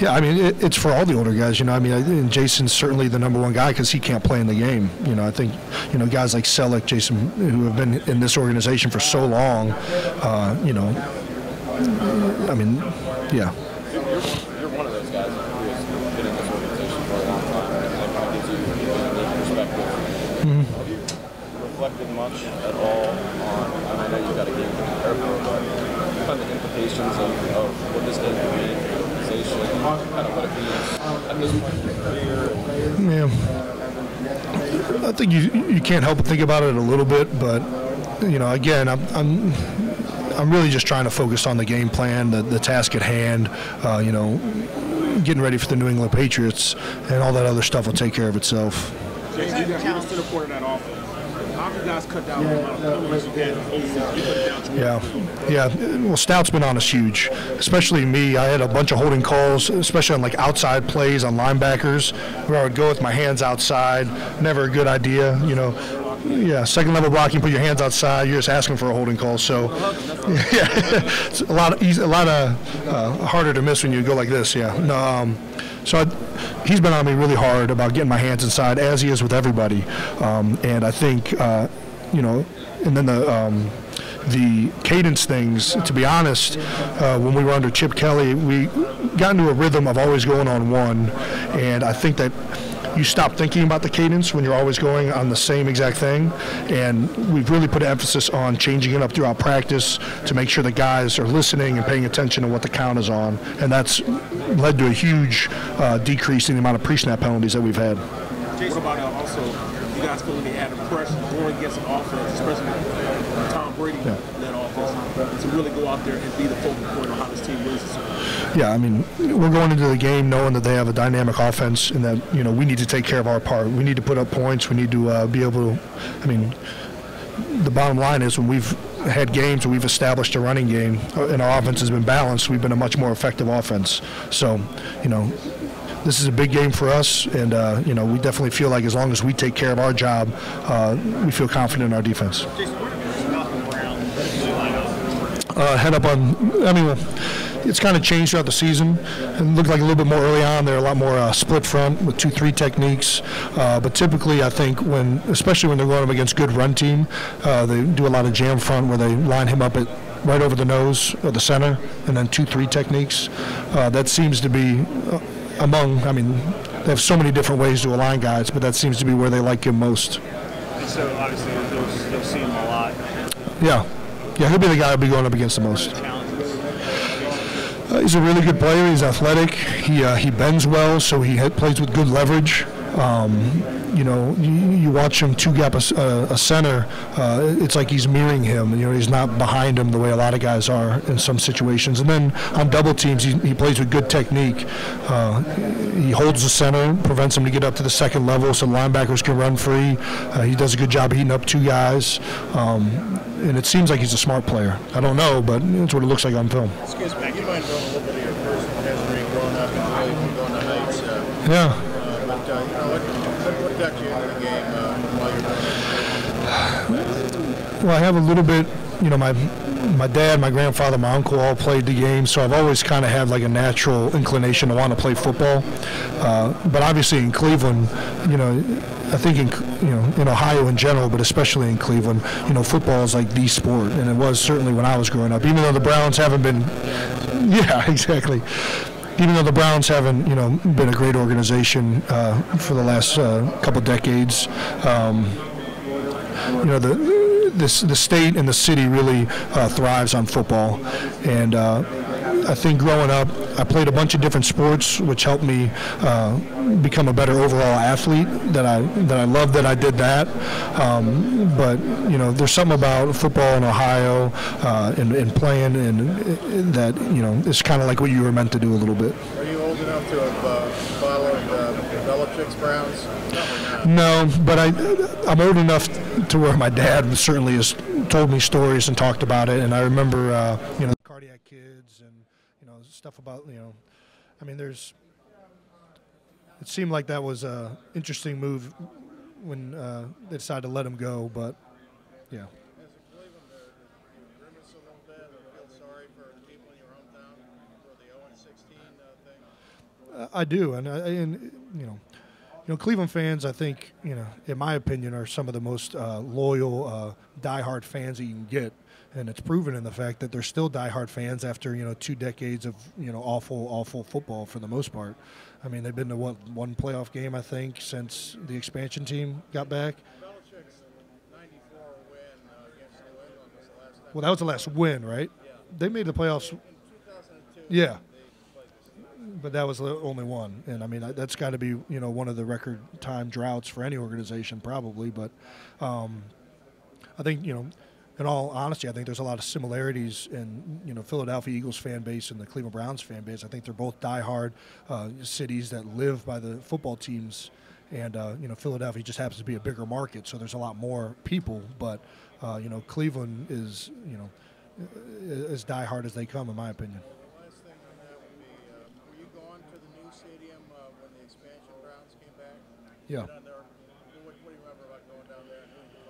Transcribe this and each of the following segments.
Yeah, I mean, it's for all the older guys, you know. I mean, and Jason's certainly the number one guy because he can't play in the game. You know, I think, you know, guys like Selleck, Jason, who have been in this organization for so long, you know, I mean, yeah. You're one of those guys who has been in this organization for a long time, and that kind of gives you a unique perspective. Have you reflected much at all on, and I know you've got a game to prepare for, but kind of the implications of what this game could mean for the organization, kind of what it means at this point in your career? Yeah. I think you can't help but think about it a little bit, but, you know, again, I'm really just trying to focus on the game plan, the task at hand, you know, getting ready for the New England Patriots, and all that other stuff will take care of itself. Jason, you got to the point of that offense. How have you guys cut down the amount of penalties you had? Yeah. Well, Stout's been on us huge, especially me. I had a bunch of holding calls, especially on like outside plays on linebackers, where I would go with my hands outside. Never a good idea, you know. Yeah, second level blocking, put your hands outside. You're just asking for a holding call. So, yeah, it's a lot harder to miss when you go like this. Yeah. No, so he's been on me really hard about getting my hands inside, as he is with everybody. And I think, you know, and then the cadence things, to be honest, when we were under Chip Kelly, we got into a rhythm of always going on one. And I think that you stop thinking about the cadence when you're always going on the same exact thing. And we've really put an emphasis on changing it up throughout practice to make sure the guys are listening and paying attention to what the count is on. And that's led to a huge decrease in the amount of pre-snap penalties that we've had. Jason, also, you guys feel the added pressure going against an offense, especially Tom Brady-led offense, to really go out there and be the focal point on how this team wins. Yeah, I mean, we're going into the game knowing that they have a dynamic offense and that, you know, we need to take care of our part. We need to put up points. We need to be able to, I mean, the bottom line is when we've had games where we've established a running game and our offense has been balanced, we've been a much more effective offense. So, you know, this is a big game for us, and, you know, we definitely feel like as long as we take care of our job, we feel confident in our defense. Head up on, I mean, it's kind of changed throughout the season. It looked like a little bit more early on. There are a lot more split front with 2-3 techniques. But typically, I think especially when they're going up against good run team, they do a lot of jam front where they line him up at right over the nose of the center, and then 2-3 techniques. That seems to be among, I mean, they have so many different ways to align guys, but that seems to be where they like him most. And so obviously you'll see him a lot. Yeah. Yeah, he'll be the guy who'll be going up against the most. He's a really good player. He's athletic. He bends well, so he plays with good leverage. You know, you watch him two-gap a center, it's like he's mirroring him. You know, he's not behind him the way a lot of guys are in some situations. And then on double teams, he plays with good technique. He holds the center, prevents him to get up to the second level so linebackers can run free. He does a good job heating up two guys. And it seems like he's a smart player. I don't know, but that's what it looks like on film. Excuse me, you mind going a little bit of your personal history growing up and going to Heights? Yeah. But, you know, what got you into the game while you were playing? Well, I have a little bit, you know, my dad, my grandfather, my uncle all played the game, so I've always kind of had like a natural inclination to want to play football. But obviously in Cleveland, you know, I think in Ohio in general, but especially in Cleveland, you know, football is like the sport, and it was certainly when I was growing up. Even though the Browns haven't been, yeah, exactly. Even though the Browns haven't, you know, been a great organization for the last couple decades, you know, the state and the city really thrives on football, and I think growing up, I played a bunch of different sports, which helped me become a better overall athlete. That I love that I did that. But you know, there's something about football in Ohio and playing, and that, you know, it's kind of like what you were meant to do a little bit. Are you old enough to have followed Belichick's Browns? No, but I'm old enough to where my dad certainly has told me stories and talked about it, and I remember you know, cardiac kids and, you know, stuff about, you know, I mean, it seemed like that was an interesting move when they decided to let him go, but yeah. As a I do, and Cleveland fans, I think, in my opinion, are some of the most loyal, diehard fans that you can get, and it's proven in the fact that they're still diehard fans after 2 decades of awful football for the most part. I mean, they've been to one playoff game, I think, since the expansion team got back. Belichick's 94 win against New England was the last time. Well, that was the last win, right? Yeah. They made the playoffs. In 2002. Yeah. They played this. But that was the only one, and I mean that's got to be one of the record time droughts for any organization probably. But I think in all honesty, I think there's a lot of similarities in Philadelphia Eagles fan base and the Cleveland Browns fan base. I think they're both diehard cities that live by the football teams, and Philadelphia just happens to be a bigger market, so there's a lot more people. But Cleveland is as diehard as they come, in my opinion. Last thing on that would be, were you going to the new stadium when the expansion Browns came back? Yeah. Down there, what do you remember about going down there and who did you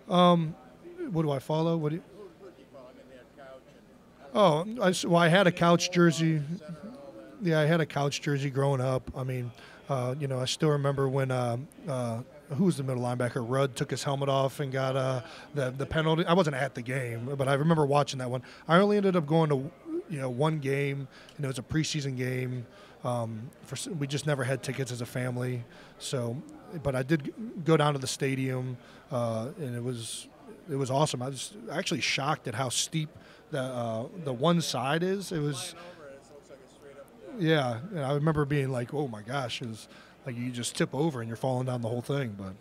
follow? What do I follow? What do you? Who did you follow? I mean, they had couch and I had a couch jersey. center and all that. Yeah, I had a couch jersey growing up. I mean, I still remember when who was the middle linebacker? Rudd took his helmet off and got the penalty. I wasn't at the game, but I remember watching that one. I only ended up going to one game, and it was a preseason game. We just never had tickets as a family, so. But I did go down to the stadium, and it was awesome. I was actually shocked at how steep the one side is. It was. Over it, it looks like it's straight up and down. Yeah, and I remember being like, "Oh my gosh!" It was like you just tip over and you're falling down the whole thing. But